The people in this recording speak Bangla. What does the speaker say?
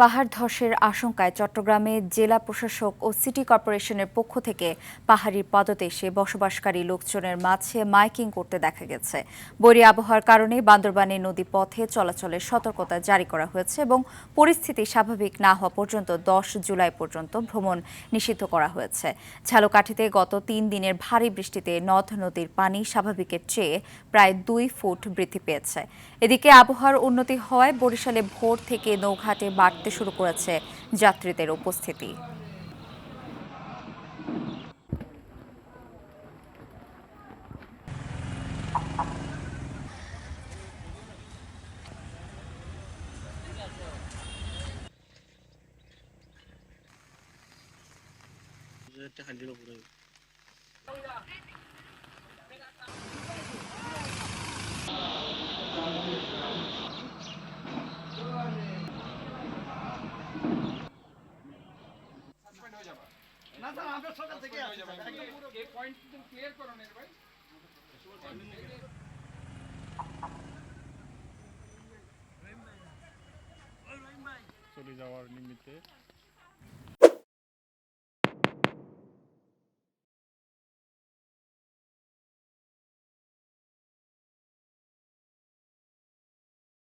পাহাড় ধসের আশঙ্কায় চট্টগ্রামে জেলা প্রশাসক ও সিটি কর্পোরেশনের পক্ষ থেকে পাহাড়ি পদদেশে বসবাসকারী লোকজনের মাঝে মাইকিং করতে দেখা গেছে। বৈরী আবহাওয়ার কারণে বান্দরবানে নদী পথে চলাচলের সতর্কতা জারি করা হয়েছে এবং পরিস্থিতি স্বাভাবিক না হওয়া পর্যন্ত 10 জুলাই পর্যন্ত ভ্রমণ নিষিদ্ধ করা হয়েছে। ঝালকাঠিতে গত 3 দিনের ভারী বৃষ্টিতে নদ নদীর পানি স্বাভাবিকের চেয়ে প্রায় 2 ফুট বৃদ্ধি পেয়েছে। এদিকে আবহাওয়ার উন্নতি হওয়ায় বরিশালে ভোর থেকে নৌঘাটে বাড়তে শুরু করেছে যাত্রীদের উপস্থিতি। চলে যাওয়ার নিমিত্তে